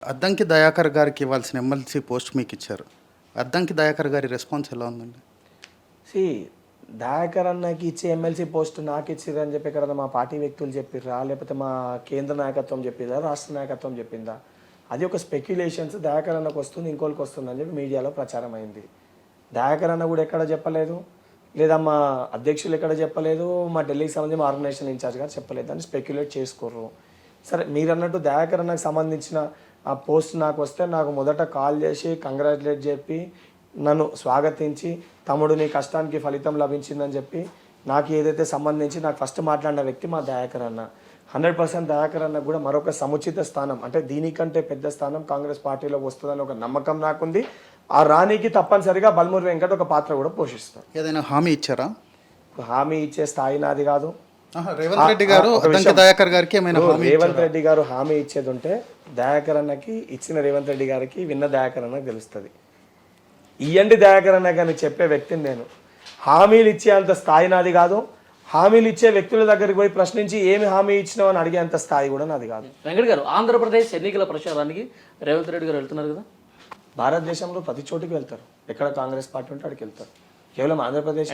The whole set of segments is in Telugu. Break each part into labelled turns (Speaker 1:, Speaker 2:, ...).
Speaker 1: అద్దంకి దయాకర్ గారికి ఇవ్వాల్సిన ఎమ్మెల్సీ పోస్ట్ మీకు ఇచ్చారు. అద్దంకి దయాకర్ గారి రెస్పాన్స్ ఎలా ఉందండి?
Speaker 2: సి దయాకర్ అన్నకి ఇచ్చే ఎమ్మెల్సీ పోస్ట్ నాకు ఇచ్చిర్రు అని చెప్పి ఇక్కడ మా పార్టీ వ్యక్తులు చెప్పిర్రా, లేకపోతే మా కేంద్ర నాయకత్వం చెప్పిందా, రాష్ట్ర నాయకత్వం చెప్పిందా? అది ఒక స్పెక్యులేషన్స్. దయాకర్ అన్నకు వస్తుంది, ఇంకోళ్ళకి వస్తుంది అని చెప్పి మీడియాలో ప్రచారం అయింది. దయాకర్ అన్న కూడా ఎక్కడ చెప్పలేదు, లేదా మా అధ్యక్షులు ఎక్కడ చెప్పలేదు, మా ఢిల్లీకి సంబంధించి మా ఆర్గనైజేషన్ ఇన్ఛార్జ్ గారు చెప్పలేదు అని స్పెక్యులేట్ చేసుకోర్రు. సరే, మీరు అన్నట్టు దయాకర్ అన్నకు సంబంధించిన ఆ పోస్ట్ నాకు వస్తే నాకు మొదట కాల్ చేసి కంగ్రాచులేట్ చెప్పి నన్ను స్వాగతించి తమ్ముడు నీ కష్టానికి ఫలితం లభించిందని చెప్పి నాకు ఏదైతే సంబంధించి నాకు ఫస్ట్ మాట్లాడిన వ్యక్తి మా దయాకర్ అన్న. 100% దయాకర్ అన్న కూడా మరొక సముచిత స్థానం, అంటే దీనికంటే పెద్ద స్థానం కాంగ్రెస్ పార్టీలో వస్తుందని ఒక నమ్మకం నాకుంది. ఆ రాణికి తప్పనిసరిగా బల్మూరి వెంకట్ ఒక పాత్ర కూడా పోషిస్తారు.
Speaker 1: ఏదైనా హామీ ఇచ్చారా?
Speaker 2: హామీ ఇచ్చే స్థాయి నాది కాదు.
Speaker 1: రేవంత్ రెడ్డి గారు అద్దంకి దయాకర్ గారికి ఏమైనా
Speaker 2: రేవంత్ రెడ్డి గారు హామీ ఇచ్చేది ఉంటే దయాకర్ అన్నకి ఇచ్చిన రేవంత్ రెడ్డి గారికి విన్న దయాకర్ అన్నకి తెలుస్తుంది. ఇయ్యండి దయాకర్ అన్న కానీ చెప్పే వ్యక్తిని నేను. హామీలు ఇచ్చే అంత స్థాయి నాది కాదు. హామీలు ఇచ్చే వ్యక్తుల దగ్గరికి పోయి ప్రశ్నించి ఏమి హామీ ఇచ్చినావు అని అడిగే అంత స్థాయి కూడా నాది కాదు.
Speaker 3: వెంకట్ గారు, ఆంధ్రప్రదేశ్ ఎన్నికల ప్రచారానికి రేవంత్ రెడ్డి గారు వెళ్తున్నారు కదా.
Speaker 2: భారతదేశంలో ప్రతి చోటికి వెళ్తారు. ఎక్కడ కాంగ్రెస్ పార్టీ ఉంటే అక్కడికి వెళ్తారు. కేవలం ఆంధ్రప్రదేశ్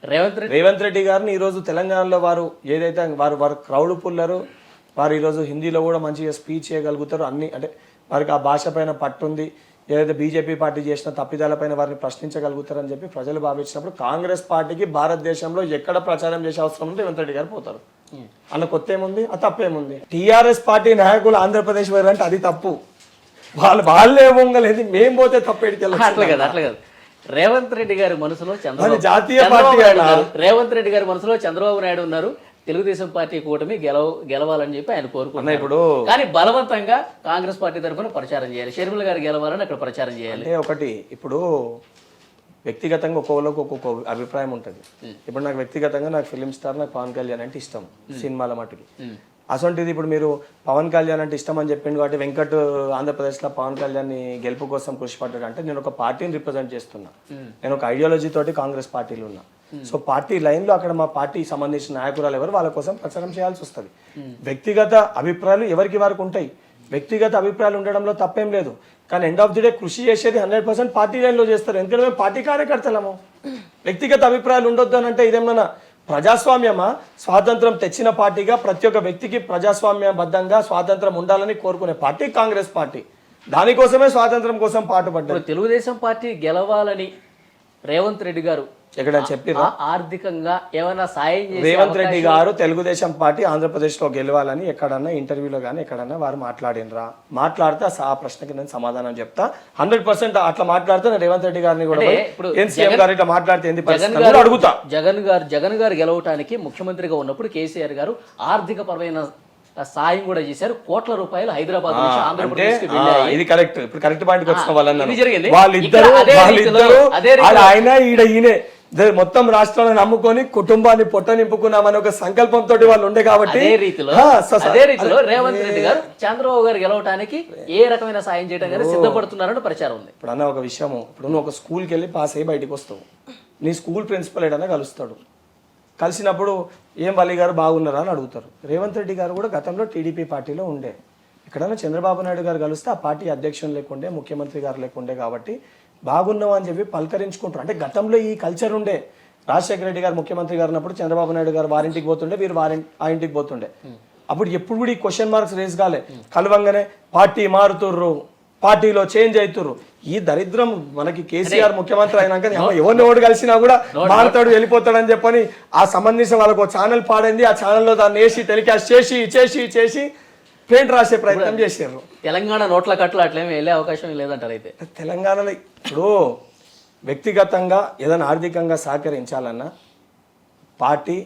Speaker 2: రేవంత్ రెడ్డి గారిని ఈరోజు తెలంగాణలో వారు ఏదైతే వారు క్రౌడ్ పుల్లరు, వారు ఈరోజు హిందీలో కూడా మంచిగా స్పీచ్ చేయగలుగుతారు. అన్ని అంటే వారికి ఆ భాష పైన పట్టుంది. ఏదైతే బీజేపీ పార్టీ చేసిన తప్పిదాలపైన వారిని ప్రశ్నించగలుగుతారని చెప్పి ప్రజలు భావించినప్పుడు కాంగ్రెస్ పార్టీకి భారతదేశంలో ఎక్కడ ప్రచారం చేసే అవసరం ఉంటే రేవంత్ రెడ్డి గారు పోతారు. అన్న కొత్త ఏముంది, ఆ తప్పేముంది? టీఆర్ఎస్ పార్టీ నాయకులు ఆంధ్రప్రదేశ్ వారు అంటే అది తప్పు. వాళ్ళే పొంగలేదు, మేము పోతే తప్పేడికి
Speaker 3: అట్లా కదా. రేవంత్ రెడ్డి గారి మనసులో
Speaker 2: జాతీయ పార్టీ
Speaker 3: రేవంత్ రెడ్డి గారి మనసులో చంద్రబాబు నాయుడు ఉన్నారు. తెలుగుదేశం పార్టీ కూటమి గెలవాలని చెప్పి ఆయన కోరుకుంటున్నారు. ఇప్పుడు కానీ బలవంతంగా కాంగ్రెస్ పార్టీ తరఫున ప్రచారం చేయాలి. షర్మిల గారు గెలవాలని అక్కడ ప్రచారం చేయాలి.
Speaker 2: ఒకటి ఇప్పుడు వ్యక్తిగతంగా ఒక్కొక్కరికి ఒక్కొక్క అభిప్రాయం ఉంటుంది. ఇప్పుడు నాకు వ్యక్తిగతంగా నాకు ఫిలిం స్టార్ నాకు పవన్ కళ్యాణ్ అంటే ఇష్టం, సినిమాల మటుకి. అసొంటిది ఇప్పుడు మీరు పవన్ కళ్యాణ్ అంటే ఇష్టం అని చెప్పిండు కాబట్టి వెంకట్ ఆంధ్రప్రదేశ్లో పవన్ కళ్యాణ్ గెలుపు కోసం కృషి పడ్డాడు అంటే నేను ఒక పార్టీని రిప్రజెంట్ చేస్తున్నా. నేను ఒక ఐడియాలజీ తోటి కాంగ్రెస్ పార్టీలో ఉన్నా. సో పార్టీ లైన్లో అక్కడ మా పార్టీ సంబంధించిన నాయకురాలు ఎవరు వాళ్ళ కోసం ప్రచారం చేయాల్సి వస్తుంది. వ్యక్తిగత అభిప్రాయాలు ఎవరికి వారికి ఉంటాయి. వ్యక్తిగత అభిప్రాయాలు ఉండడంలో తప్పేం లేదు. కానీ ఎండ్ ఆఫ్ ది డే కృషి చేసేది 100% పార్టీ లైన్లో చేస్తారు. ఎందుకంటే మేము పార్టీ కార్యకర్తలము. వ్యక్తిగత అభిప్రాయాలు ఉండొద్దు అని అంటే ఇదేమన్నా ప్రజాస్వామ్యమా? స్వాతంత్రం తెచ్చిన పార్టీగా ప్రతి ఒక్క వ్యక్తికి ప్రజాస్వామ్యబద్ధంగా స్వాతంత్రం ఉండాలని కోరుకునే పార్టీ కాంగ్రెస్ పార్టీ. దానికోసమే స్వాతంత్రం కోసం పాటుపడ్డారు.
Speaker 3: తెలుగుదేశం పార్టీ గెలవాలని రేవంత్ రెడ్డి గారు
Speaker 2: ఎక్కడ చెప్పిరా?
Speaker 3: ఆర్థికంగా ఏమైనా సాయం చేసే
Speaker 2: రేవంత్ రెడ్డి గారు తెలుగుదేశం పార్టీ ఆంధ్రప్రదేశ్ లో గెలవాలని ఎక్కడన్నా ఇంటర్వ్యూలో కానీ ఎక్కడన్నా వారు మాట్లాడినరా? మాట్లాడితే ఆ ప్రశ్నకి నేను సమాధానం చెప్తా. 100% అట్లా మాట్లాడితే నేను రేవంత్ రెడ్డి గారిని కూడా సీఎం గారు ఇట్లా మాట్లాడితే అడుగుతా.
Speaker 3: జగన్ గారు గెలవటానికి ముఖ్యమంత్రిగా ఉన్నప్పుడు కేసీఆర్ గారు ఆర్థిక పరమైన సాయం కూడా చేశారు. కోట్ల రూపాయలు హైదరాబాద్ నుంచి ఆంధ్రప్రదేశ్.
Speaker 2: ఇది కరెక్ట్. ఇప్పుడు కరెక్ట్ పాయింట్ వచ్చిన
Speaker 3: వాళ్ళందరూ
Speaker 2: వాళ్ళిద్దరు ఆయన ఈయనే మొత్తం రాష్ట్రాలను నమ్ముకొని కుటుంబాన్ని పొట్ట నింపుకున్నామని ఒక సంకల్పంతో వాళ్ళు ఉండే కాబట్టి
Speaker 3: అదే రీతిలో రేవంత్ రెడ్డి గారు చంద్రబాబు గారు గెలవటానికి ఏ రకమైన సాయం చేయడానికి సిద్ధపడుతున్నారని ప్రచారం ఉంది.
Speaker 2: ఇప్పుడు అన్న ఒక విషయము, ఇప్పుడు నువ్వు ఒక స్కూల్కి వెళ్ళి పాస్ అయ్యి బయటకు వస్తావు. నీ స్కూల్ ప్రిన్సిపల్ ఏడన్నా కలుస్తాడు. కలిసినప్పుడు ఏం వల్లి గారు బాగున్నారా అని అడుగుతారు. రేవంత్ రెడ్డి గారు కూడా గతంలో టీడీపీ పార్టీలో ఉండే. ఎక్కడైనా చంద్రబాబు నాయుడు గారు కలిస్తే ఆ పార్టీ అధ్యక్షులు లేకుండే, ముఖ్యమంత్రి గారు లేకుండే కాబట్టి బాగున్నావు అని చెప్పి పలకరించుకుంటారు. అంటే గతంలో ఈ కల్చర్ ఉండే. రాజశేఖర రెడ్డి గారు ముఖ్యమంత్రి గారు ఉన్నప్పుడు చంద్రబాబు నాయుడు గారు వారింటికి పోతుండే, వీరు ఆ ఇంటికి పోతుండే. అప్పుడు ఎప్పుడు కూడా ఈ క్వశ్చన్ మార్క్స్ రేస్ కాలే. కలవంగానే పార్టీ మారుతుర్రు, పార్టీలో చేంజ్ అవుతుర్రు. ఈ దరిద్రం మనకి కేసీఆర్ ముఖ్యమంత్రి అయినాక ఎవరిని ఓటు కలిసినా కూడా మారుతాడు, వెళ్ళిపోతాడని చెప్పని ఆ సంబంధించిన వాళ్ళకు ఛానల్ పాడింది. ఆ ఛానల్లో దాన్ని వేసి టెలికాస్ట్ చేసి పెయింట్ రాసే ప్రయత్నం చేశారు.
Speaker 3: తెలంగాణ నోట్ల కట్టలు అట్లేమి వెళ్ళే అవకాశం లేదంటారు. అయితే
Speaker 2: తెలంగాణలో ఇప్పుడు వ్యక్తిగతంగా ఏదైనా ఆర్థికంగా సహకరించాలన్నా పార్టీ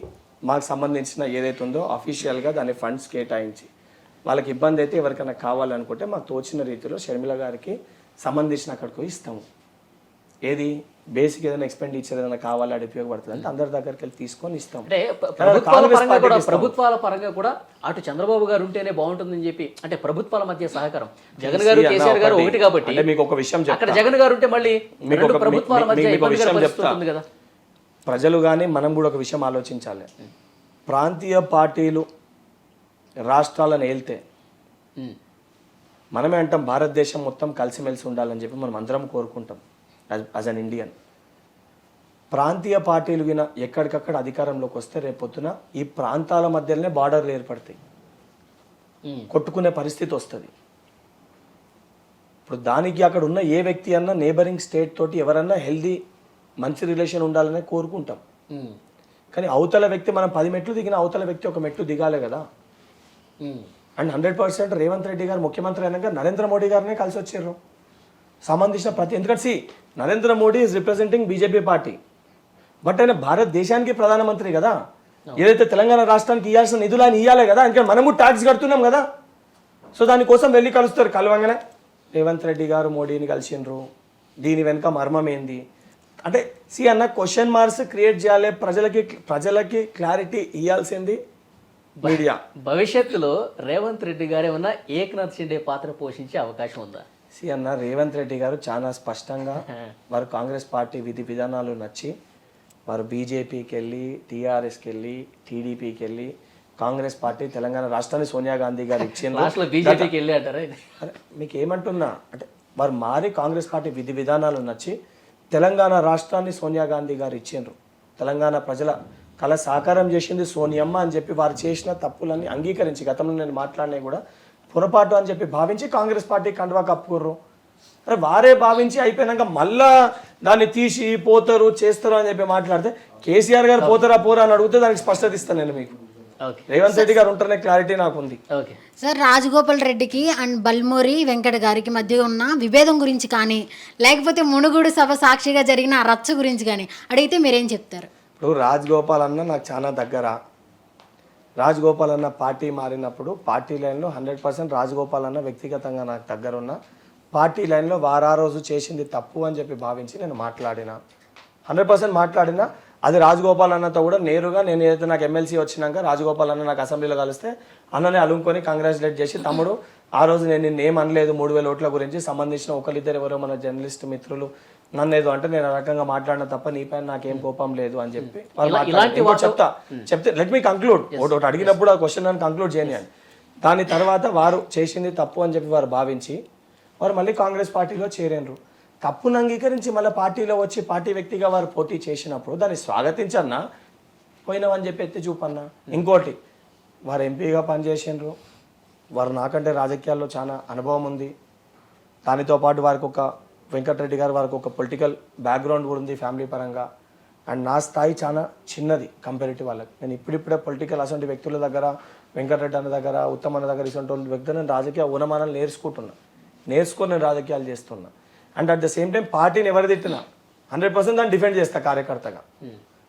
Speaker 2: మాకు సంబంధించిన ఏదైతే ఉందో అఫీషియల్గా దాని ఫండ్స్ కేటాయించి వాళ్ళకి ఇబ్బంది అయితే ఎవరికైనా కావాలనుకుంటే మాకు తోచిన రీతిలో షర్మిల గారికి సంబంధించిన అక్కడికి ఇస్తాము. ఏది బేసిక్ ఏదైనా ఎక్స్పెండిచర్ ఏదైనా కావాలి అది ఉపయోగపడుతుంది అంటే అందరి దగ్గరికి వెళ్ళి తీసుకొని ఇస్తాం.
Speaker 3: అంటే ప్రభుత్వాల పరంగా కూడా అటు చంద్రబాబు గారు ఉంటేనే బాగుంటుందని చెప్పి, అంటే ప్రభుత్వాల మధ్య సహకారం జగన్ గారు కేసీఆర్ గారు ఒకటి కాబట్టి
Speaker 2: మీకు ఒక విషయం
Speaker 3: అక్కడ జగన్ గారు ఉంటే మళ్ళీ ప్రభుత్వాల మధ్య కదా.
Speaker 2: ప్రజలు కానీ మనం కూడా ఒక విషయం ఆలోచించాలి. ప్రాంతీయ పార్టీలు రాష్ట్రాలను వెళ్తే మనమే అంటాం భారతదేశం మొత్తం కలిసిమెలిసి ఉండాలని చెప్పి మనం అందరం కోరుకుంటాం యాజ్ అన్ ఇండియన్. ప్రాంతీయ పార్టీలు విన ఎక్కడికక్కడ అధికారంలోకి వస్తే రేపొద్దున ఈ ప్రాంతాల మధ్యలోనే బార్డర్లు ఏర్పడతాయి, కొట్టుకునే పరిస్థితి వస్తుంది. ఇప్పుడు దానికి అక్కడ ఉన్న ఏ వ్యక్తి అన్నా నేబరింగ్ స్టేట్ తోటి ఎవరన్నా హెల్దీ మంచి రిలేషన్ ఉండాలనే కోరుకుంటాం. కానీ అవతల వ్యక్తి మనం 10 మెట్లు దిగిన అవతల వ్యక్తి ఒక మెట్టు దిగాలే కదా. అండ్ 100% రేవంత్ రెడ్డి గారు ముఖ్యమంత్రి అయినాక నరేంద్ర మోడీ గారినే కలిసి వచ్చారు సంబంధించిన ఎందుకంటే Narendra Modi is representing BJP party, but ఆయన భారతదేశానికి ప్రధానమంత్రి కదా. ఏదైతే తెలంగాణ రాష్ట్రానికి ఇవ్వాల్సిన నిధులు ఆయన ఇవ్వాలి కదా, ఎందుకంటే మనము ట్యాక్స్ కడుతున్నాం కదా. సో దానికోసం వెళ్ళి కలుస్తారు. కలవంగానే రేవంత్ రెడ్డి గారు మోడీని కలిసిండ్రు, దీని వెనుక మర్మం ఏంది అంటే అన్న క్వశ్చన్ మార్క్స్ క్రియేట్ చేయాలి, ప్రజలకి క్లారిటీ ఇవ్వాల్సింది మీడియా.
Speaker 3: భవిష్యత్తులో రేవంత్ రెడ్డి గారు ఏమన్నా ఏక్నాథ్ షిండే పాత్ర పోషించే అవకాశం ఉందా?
Speaker 2: అన్న రేవంత్ రెడ్డి గారు చాలా స్పష్టంగా వారు కాంగ్రెస్ పార్టీ విధి విధానాలు నచ్చి వారు బీజేపీకి వెళ్ళి, టీఆర్ఎస్కి వెళ్ళి, టీడీపీకి వెళ్ళి, కాంగ్రెస్ పార్టీ తెలంగాణ రాష్ట్రాన్ని సోనియా గాంధీ గారు ఇచ్చిండ్రు.
Speaker 3: బీజేపీకి వెళ్ళి అంటారా?
Speaker 2: మీకు ఏమంటున్నా అంటే వారు మారి కాంగ్రెస్ పార్టీ విధి విధానాలు నచ్చి తెలంగాణ రాష్ట్రాన్ని సోనియా గాంధీ గారు ఇచ్చిండ్రు. తెలంగాణ ప్రజల కళ సాకారం చేసింది సోనియమ్మ అని చెప్పి వారు చేసిన తప్పులన్నీ అంగీకరించి, గతంలో నేను మాట్లాడినా కూడా పొరపాటు అని చెప్పి భావించి కాంగ్రెస్ పార్టీ కండువా కప్పుకోర్రు. అరే వారే భావించి అయిపోయినాక మళ్ళా దాన్ని తీసి పోతారు చేస్తారు అని చెప్పి మాట్లాడితే కేసీఆర్ గారు పోతారా పోరా అని అడిగితే దానికి స్పష్టత ఇస్తాను నేను మీకు. రేవంత్ రెడ్డి గారు ఉంటేనే క్లారిటీ నాకు ఉంది.
Speaker 4: సార్, రాజగోపాల్ రెడ్డికి అండ్ బల్మూరి వెంకట గారికి మధ్య ఉన్న విభేదం గురించి కానీ, లేకపోతే మునుగోడు సభ సాక్షిగా జరిగిన ఆ రచ్చ గురించి కానీ అడిగితే మీరేం చెప్తారు?
Speaker 2: ఇప్పుడు రాజగోపాల్ అన్న నాకు చాలా దగ్గర. రాజగోపాల్ అన్న పార్టీ మారినప్పుడు పార్టీ లైన్లో 100% రాజగోపాల్ అన్న వ్యక్తిగతంగా నాకు దగ్గర ఉన్న పార్టీ లైన్లో వారా రోజు చేసింది తప్పు అని చెప్పి భావించి నేను మాట్లాడిన 100% మాట్లాడినా. అది రాజగోపాల్ అన్నతో కూడా నేరుగా నేను ఏదైతే నాకు ఎమ్మెల్సీ వచ్చినాక రాజగోపాల్ అన్న నాకు అసెంబ్లీలో కలిస్తే అన్ననే అలుముకొని కంగ్రాచులేట్ చేసి, తమ్ముడు ఆ రోజు నేను నిన్నేం అనలేదు 3000 ఓట్ల గురించి, సంబంధించిన ఒకరిద్దరు ఎవరో మన జర్నలిస్ట్ మిత్రులు నన్ను ఏదో అంటే నేను ఆ రకంగా మాట్లాడిన తప్ప నీపైన నాకేం కోపం లేదు అని చెప్పి చెప్తే లెట్ మీ కంక్లూడ్. ఒకటి అడిగినప్పుడు ఆ క్వశ్చన్ నన్ను కంక్లూడ్ చేయని అని. దాని తర్వాత వారు చేసింది తప్పు అని చెప్పి వారు భావించి వారు మళ్ళీ కాంగ్రెస్ పార్టీలో చేరేండ్రు. తప్పును అంగీకరించి మళ్ళీ పార్టీలో వచ్చి పార్టీ వ్యక్తిగా వారు పోటీ చేసినప్పుడు దాన్ని స్వాగతించన్నా, పోయినామని చెప్పి ఎత్తి చూపన్నా. ఇంకోటి, వారు ఎంపీగా పనిచేసిండ్రు, వారు నాకంటే రాజకీయాల్లో చాలా అనుభవం ఉంది. దానితో పాటు వారికి ఒక వెంకటరెడ్డి గారు వారికి ఒక పొలిటికల్ బ్యాక్గ్రౌండ్ కూడా ఉంది ఫ్యామిలీ పరంగా. అండ్ నా స్థాయి చాలా చిన్నది కంపారిటివ్ వాళ్ళకి. నేను ఇప్పుడిప్పుడే పొలిటికల్ అసంటి వ్యక్తుల దగ్గర, వెంకటరెడ్డి అన్న దగ్గర, ఉత్తమ్ అన్న దగ్గర ఇటువంటి వ్యక్తులు నేను రాజకీయ ఊనమానాలు నేర్చుకొని నేను రాజకీయాలు చేస్తున్నా. And at the same time పార్టీని ఎవరు తిట్టినా 100% దాన్ని డిఫెండ్ చేస్తా కార్యకర్తగా.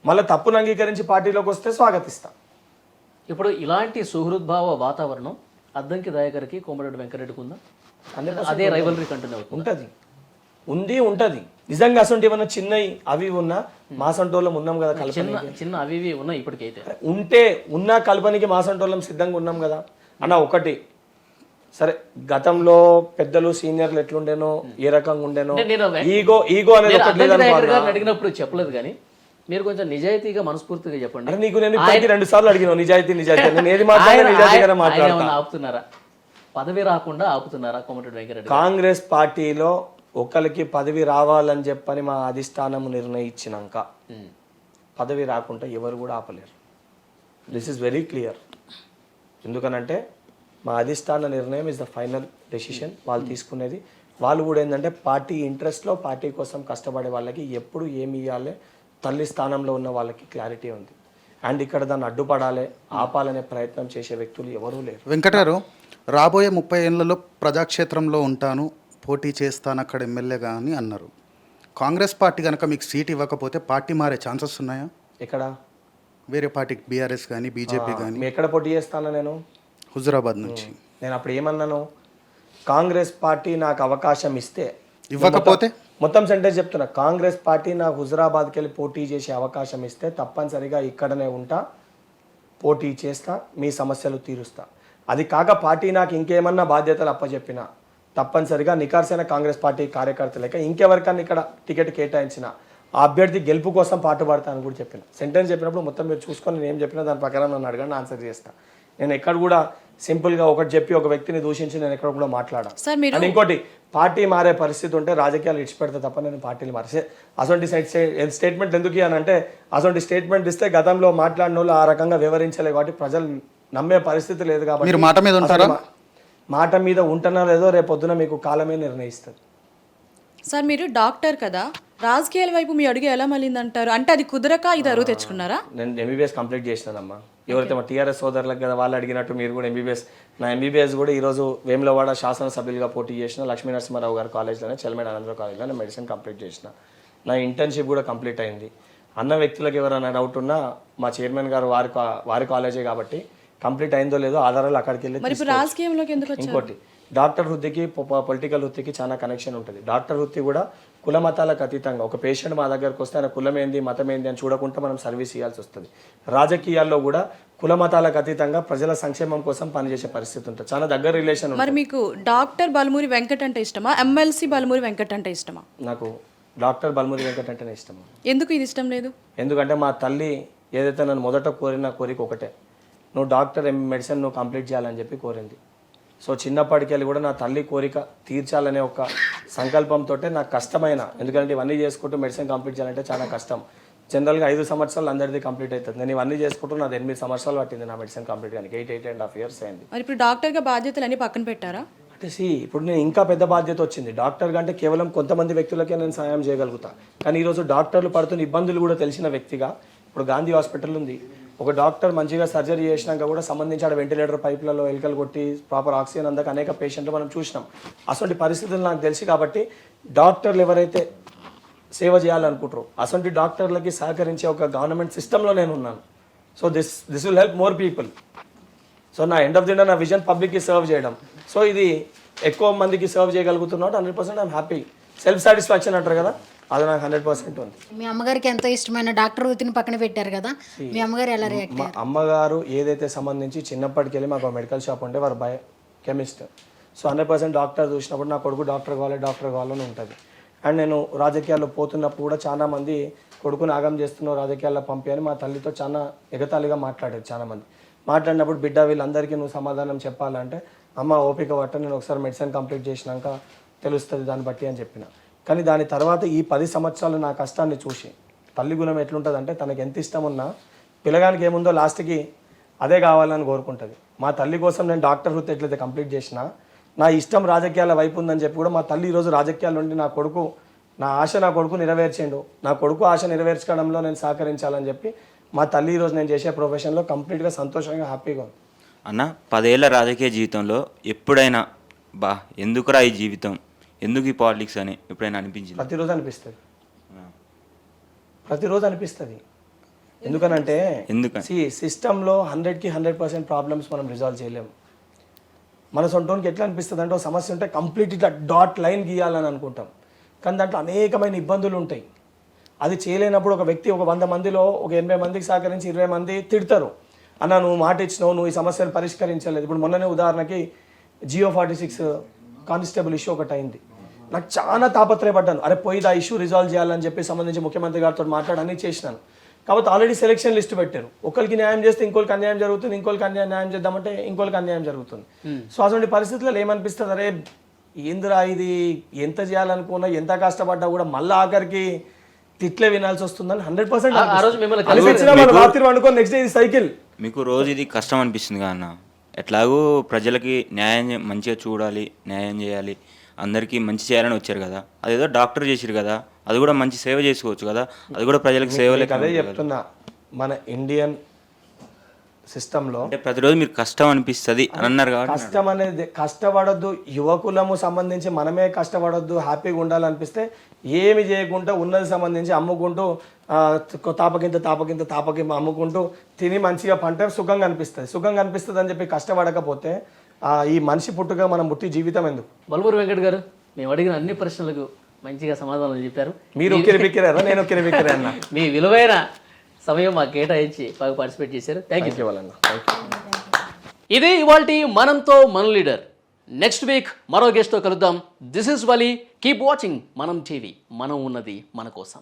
Speaker 2: మళ్ళీ తప్పును అంగీకరించి పార్టీలోకి వస్తే స్వాగతిస్తా.
Speaker 3: ఇప్పుడు ఇలాంటి సుహృద్భావ వాతావరణం అద్దంకి దయాకర్కి కోమటిరెడ్డి వెంకటరెడ్డికి ఉందా? అదే రైవలరీ కంటిన్యూ
Speaker 2: ఉంటుంది నిజంగా. అసలు ఏమన్నా చిన్నవి అవి ఉన్నా మాసంటోళ్ళం ఉన్నాం కదా,
Speaker 3: చిన్న అవి ఉన్నాయి ఇప్పటికైతే.
Speaker 2: ఉంటే ఉన్న కల్పనకి మాసంటోళ్ళం సిద్ధంగా ఉన్నాం కదా అన్న. ఒకటి సరే, గతంలో పెద్దలు సీనియర్లు ఎట్లుండేనో, ఏ రకంగా ఉండేనో, ఈగో అనేది
Speaker 3: అడిగినప్పుడు చెప్పలేదు. కానీ మీరు కొంచెం నిజాయితీగా మనస్ఫూర్తిగా చెప్పండి.
Speaker 2: నీకు నేను 2 సార్లు అడిగినావు నిజాయితీ నేను ఏది మాట్లాడుతున్నా.
Speaker 3: ఆపుతున్నారా? పదవి రాకుండా ఆపుతున్నారా కోమటిరెడ్డి వెంకటరెడ్డి?
Speaker 2: కాంగ్రెస్ పార్టీలో ఒకరికి పదవి రావాలని చెప్పని మా అధిష్టానం నిర్ణయించినాక పదవి రాకుండా ఎవరు కూడా ఆపలేరు. This is very clear. ఎందుకనంటే మా అధిష్టాన నిర్ణయం ఇస్ ద ఫైనల్ డెసిషన్. వాళ్ళు తీసుకునేది. వాళ్ళు కూడా ఏంటంటే పార్టీ ఇంట్రెస్ట్లో పార్టీ కోసం కష్టపడే వాళ్ళకి ఎప్పుడు ఏమి ఇవ్వాలి, తల్లి స్థానంలో ఉన్న వాళ్ళకి క్లారిటీ ఉంది. అండ్ ఇక్కడ దాన్ని అడ్డుపడాలి, ఆపాలనే ప్రయత్నం చేసే వ్యక్తులు ఎవరూ లేరు.
Speaker 1: వెంకటారు, రాబోయే 30 ఏళ్లలో ప్రజాక్షేత్రంలో ఉంటాను, పోటీ చేస్తాను అక్కడ ఎమ్మెల్యేగా అని అన్నారు. కాంగ్రెస్ పార్టీ కనుక మీకు సీట్ ఇవ్వకపోతే పార్టీ మారే ఛాన్సెస్ ఉన్నాయా?
Speaker 2: ఎక్కడ?
Speaker 1: వేరే పార్టీకి, బీఆర్ఎస్ కానీ బీజేపీ కానీ.
Speaker 2: ఎక్కడ పోటీ చేస్తాను నేను?
Speaker 1: హుజురాబాద్ నుంచి.
Speaker 2: నేను అప్పుడు ఏమన్నాను, కాంగ్రెస్ పార్టీ నాకు అవకాశం ఇస్తే,
Speaker 1: ఇవ్వకపోతే
Speaker 2: మొత్తం సెంటెన్స్ చెప్తున్నా, కాంగ్రెస్ పార్టీ నాకు హుజురాబాద్కి వెళ్ళి పోటీ చేసే అవకాశం ఇస్తే తప్పనిసరిగా ఇక్కడనే ఉంటా, పోటీ చేస్తా, మీ సమస్యలు తీరుస్తా. అది కాక పార్టీ నాకు ఇంకేమన్నా బాధ్యతలు అప్పచెప్పినా తప్పనిసరిగా నికార్సైన కాంగ్రెస్ పార్టీ కార్యకర్త లేక ఇంకెవరికన్నా ఇక్కడ టికెట్ కేటాయించిన ఆ అభ్యర్థి గెలుపు కోసం పాటుపడతానని కూడా చెప్పిన. సెంటెన్స్ చెప్పినప్పుడు మొత్తం మీరు చూసుకొని నేను ఏం చెప్పినా దాని ప్రకారం నన్ను అడగండి, ఆన్సర్ చేస్తా. నేను ఎక్కడ కూడా సింపుల్గా ఒకటి చెప్పి ఒక వ్యక్తిని దూషించి నేను ఎక్కడ కూడా మాట్లాడా.
Speaker 5: సార్ మీరు
Speaker 2: అండ్ ఇంకోటి, పార్టీ మారే పరిస్థితి ఉంటే రాజకీయాలు ఇచ్చిపెడితే తప్ప నేను పార్టీలు మారే అసొంటి స్టేట్మెంట్ ఎందుకు అని అంటే, అసొంటి స్టేట్మెంట్ ఇస్తే గతంలో మాట్లాడిన వాళ్ళు ఆ రకంగా వివరించలేదు కాబట్టి ప్రజలు నమ్మే పరిస్థితి లేదు కాబట్టి
Speaker 1: మీరు మాట మీద ఉంటారా?
Speaker 2: మాట మీద ఉంటున్నా లేదో రేపు పొద్దున మీకు కాలమే నిర్ణయిస్తుంది.
Speaker 5: సార్ మీరు డాక్టర్ కదా, రాజకీయాల వైపు మీ అడుగు ఎలా మళ్ళిందంటారు? అంటే అది కుదరక ఇది అరువు తెచ్చుకున్నారా?
Speaker 2: నేను ఎంబీబీఎస్ కంప్లీట్ చేసినానమ్మా. ఎవరైతే మా టీఆర్ఎస్ సోదరులకు కదా వాళ్ళు అడిగినట్టు మీరు కూడా ఎంబీబీఎస్, నా ఎంబీబీఎస్ కూడా ఈరోజు వేములవాడ శాసనసభ్యులుగా పోటీ చేసిన లక్ష్మీ నరసింహారావు గారి కాలేజ్లోనే, చెల్మేడ ఆనందరావు కాలేజ్లో నేను మెడిసిన్ కంప్లీట్ చేసిన. నా ఇంటర్న్షిప్ కూడా కంప్లీట్ అయింది. అన్న వ్యక్తులకు ఎవరైనా డౌట్ ఉన్నా మా చైర్మన్ గారు వారి కాలేజే కాబట్టి కంప్లీట్ అయిందో లేదో ఆధారాలు అక్కడికి వెళ్ళి.
Speaker 5: మరి ఇప్పుడు రాజకీయంలోకి ఎందుకు వచ్చారు?
Speaker 2: ఇంకోటి, డాక్టర్ వృత్తికి పొలిటికల్ వృత్తికి చాలా కనెక్షన్ ఉంటుంది. డాక్టర్ వృత్తి కూడా కుల మతాలకు అతీతంగా, ఒక పేషెంట్ మా దగ్గరకు వస్తే ఆయన కులం ఏంది మతం ఏంది అని చూడకుండా మనం సర్వీస్ ఇవ్వాల్సి వస్తుంది. రాజకీయాల్లో కూడా కుల మతాలకు అతీతంగా ప్రజల సంక్షేమం కోసం పనిచేసే పరిస్థితి ఉంటుంది. చాలా దగ్గర రిలేషన్.
Speaker 5: మరి మీకు డాక్టర్ బల్మూరి వెంకట్ అంటే ఇష్టమా, ఎమ్మెల్సీ బల్మూరి వెంకట్ అంటే ఇష్టమా?
Speaker 2: నాకు డాక్టర్ బల్మూరి వెంకట్ అంటేనే ఇష్టం.
Speaker 5: ఎందుకు ఇది ఇష్టం లేదు?
Speaker 2: ఎందుకంటే మా తల్లి ఏదైతే నన్ను మొదట కోరిన కోరిక ఒకటే, నువ్వు డాక్టర్ మెడిసిన్ నువ్వు కంప్లీట్ చేయాలని చెప్పి కోరింది. సో చిన్నప్పటికెళ్ళి కూడా నా తల్లి కోరిక తీర్చాలనే ఒక సంకల్పంతో నాకు కష్టమైన, ఎందుకంటే ఇవన్నీ చేసుకుంటూ మెడిసిన్ కంప్లీట్ చేయాలంటే చాలా కష్టం. జనరల్గా 5 సంవత్సరాలు అందరిది కంప్లీట్ అవుతుంది. నేను ఇవన్నీ చేసుకుంటూ నాది 8 సంవత్సరాలు పట్టింది నా మెడిసిన్ కంప్లీట్ కానీ. 8.5 years అయింది.
Speaker 5: మరి ఇప్పుడు డాక్టర్గా బాధ్యతలు అన్ని పక్కన పెట్టారా?
Speaker 2: అంటే ఇప్పుడు నేను ఇంకా పెద్ద బాధ్యత వచ్చింది. డాక్టర్గా అంటే కేవలం కొంతమంది వ్యక్తులకే నేను సాయం చేయగలుగుతా, కానీ ఈరోజు డాక్టర్లు పడుతున్న ఇబ్బందులు కూడా తెలిసిన వ్యక్తిగా, ఇప్పుడు గాంధీ హాస్పిటల్ ఉంది, ఒక డాక్టర్ మంచిగా సర్జరీ చేసినాక కూడా సంబంధించిన వెంటిలేటర్ పైపులలో ఎలుకలు కొట్టి ప్రాపర్ ఆక్సిజన్ అందక అనేక పేషెంట్లు మనం చూసినాం. అటువంటి పరిస్థితులు నాకు తెలిసి కాబట్టి డాక్టర్లు ఎవరైతే సేవ చేయాలనుకుంటారో అటువంటి డాక్టర్లకి సహకరించే ఒక గవర్నమెంట్ సిస్టంలో నేను ఉన్నాను. So this will help more people. So నా ఎండ్ ఆఫ్ ది డే నా విజన్ పబ్లిక్కి సర్వ్ చేయడం. సో ఇది ఎక్కువ మందికి సర్వ్ చేయగలుగుతున్నాడు. 100% ఐఎమ్ హ్యాపీ. సెల్ఫ్ సాటిస్ఫాక్షన్ అంటారు కదా, అది నాకు 100% ఉంది.
Speaker 4: మీ అమ్మగారికి ఎంతో ఇష్టమైన డాక్టర్ వృత్తిని పక్కన పెట్టారు కదా, మీ అమ్మగారు ఎలా రియాక్ట్
Speaker 2: మా అమ్మగారు ఏదైతే సంబంధించి చిన్నప్పటికెళ్ళి మాకు మెడికల్ షాప్ ఉంటే వారు కెమిస్ట్. సో 100% డాక్టర్ చూసినప్పుడు నా కొడుకు డాక్టర్ కావాలని ఉంటుంది. అండ్ నేను రాజకీయాల్లో పోతున్నప్పుడు కూడా చాలా మంది కొడుకుని ఆగం చేస్తున్నావు రాజకీయాల్లో పంపి అని మా తల్లితో చాలా ఎగతాళిగా మాట్లాడారు చాలామంది. మాట్లాడినప్పుడు బిడ్డ వీళ్ళందరికీ నువ్వు సమాధానం చెప్పాలంటే, అమ్మ ఓపిక పట్ట, నేను ఒకసారి మెడిసిన్ కంప్లీట్ చేసినాక తెలుస్తుంది దాన్ని బట్టి అని చెప్పిన. కానీ దాని తర్వాత ఈ 10 సంవత్సరాలు నా కష్టాన్ని చూసి తల్లి గుణం ఎట్లుంటుందంటే, తనకి ఎంత ఇష్టం ఉన్నా పిల్లగానికి ఏముందో లాస్ట్కి అదే కావాలని కోరుకుంటుంది. మా తల్లి కోసం నేను డాక్టర్ వృత్తి ఎట్లయితే కంప్లీట్ చేసినా, నా ఇష్టం రాజకీయాల వైపు ఉందని చెప్పి కూడా మా తల్లి ఈరోజు రాజకీయాల నుండి నా కొడుకు నెరవేర్చిండు. నా కొడుకు ఆశ నెరవేర్చడంలో నేను సహకరించాలని చెప్పి మా తల్లి ఈరోజు నేను చేసే ప్రొఫెషన్లో కంప్లీట్గా సంతోషంగా హ్యాపీగా ఉంది.
Speaker 6: అన్న 10 ఏళ్ల రాజకీయ జీవితంలో ఎప్పుడైనా ఎందుకురా ఈ జీవితం, ఎందుకు ఈ పాలిటిక్స్ అని ఎప్పుడైనా అనిపించింది?
Speaker 2: ప్రతిరోజు అనిపిస్తుంది. ఎందుకనంటే సిస్టంలో 100కి 100% ప్రాబ్లమ్స్ మనం రిజాల్వ్ చేయలేము. మన సొంటోనికి ఎట్లా అనిపిస్తుంది అంటే, ఒక సమస్య ఉంటే కంప్లీట్ ఇట్లా డాట్ లైన్ గీయాలని అనుకుంటాం, కానీ దాంట్లో అనేకమైన ఇబ్బందులు ఉంటాయి. అది చేయలేనప్పుడు ఒక వ్యక్తి ఒక 100 మందిలో ఒక 80 మందికి సహకరించి 20 మంది తిడతారు, అన్న నువ్వు మాట ఇచ్చినావు, నువ్వు ఈ సమస్యను పరిష్కరించలేదు. ఇప్పుడు మొన్ననే ఉదాహరణకి జియో 46 కానిస్టేబుల్ ఇష్యూ ఒకటి అయింది. నాకు చాలా తాపత్రయపడ్డాను, అరే పోయి ఆ ఇష్యూ రిజాల్వ్ చేయాలని చెప్పి సంబంధించి ముఖ్యమంత్రి గారితో మాట్లాడని చేసినాను. కాబట్టి ఆల్రెడీ సెలక్షన్ లిస్ట్ పెట్టారు. ఒకరికి న్యాయం చేస్తే ఇంకోరికి అన్యాయం జరుగుతుంది, ఇంకోరికి న్యాయం చేద్దామంటే ఇంకోరికి అన్యాయం జరుగుతుంది. సో అటువంటి పరిస్థితుల్లో ఏమనిపిస్తుంది, అరే ఏందిరా ఇది, ఎంత చేయాలనుకున్నా ఎంత కష్టపడ్డా కూడా మళ్ళీ ఆఖరికి తిట్లే వినాల్సి వస్తుందని 100% రాత్రి వండుకొని నెక్స్ట్ డే ఇది సైకిల్.
Speaker 6: మీకు రోజు ఇది కష్టం అనిపిస్తుంది కదా అన్న? ఎట్లాగూ ప్రజలకి న్యాయం మంచిగా చూడాలి, న్యాయం చేయాలి, అందరికీ మంచి చేయాలని వచ్చారు కదా, అదేదో డాక్టర్ చేసిరు కదా, అది కూడా మంచి సేవ చేసుకోవచ్చు కదా, అది కూడా ప్రజలకు సేవలే.
Speaker 2: అదే చెప్తున్నా, మన ఇండియన్ సిస్టంలో
Speaker 6: ప్రతిరోజు మీరు కష్టం అనిపిస్తుంది అని అన్నారు కాబట్టి,
Speaker 2: కష్టం అనేది కష్టపడొద్దు, యువకులము సంబంధించి మనమే కష్టపడొద్దు, హ్యాపీగా ఉండాలనిపిస్తే ఏమి చేయకుండా ఉన్నది సంబంధించి అమ్ముకుంటూ తాపకింత అమ్ముకుంటూ తిని మంచిగా పంట సుఖంగా అనిపిస్తుంది అని చెప్పి కష్టపడకపోతే ఈ మనిషి పుట్టుక మనం పుట్టి జీవితం ఎందుకు?
Speaker 3: బల్మూరి వెంకట్ గారు, మేము అడిగిన అన్ని ప్రశ్నలకు మంచిగా సమాధానం చెప్పారు.
Speaker 2: మీరు ఉక్కిరిబిక్కిరారా, నేను ఉక్కిరిబిక్కిరా?
Speaker 3: మీ విలువైన సమయం మాకు కేటాయించి బాగా పార్టిసిపేట్ చేశారు. Thank you. ఇది ఇవాల్టి మనంతో మన లీడర్. నెక్స్ట్ వీక్ మరో గెస్ట్తో కలుద్దాం. This is Vali. Keep watching Manam TV. మనం ఉన్నది మన కోసం.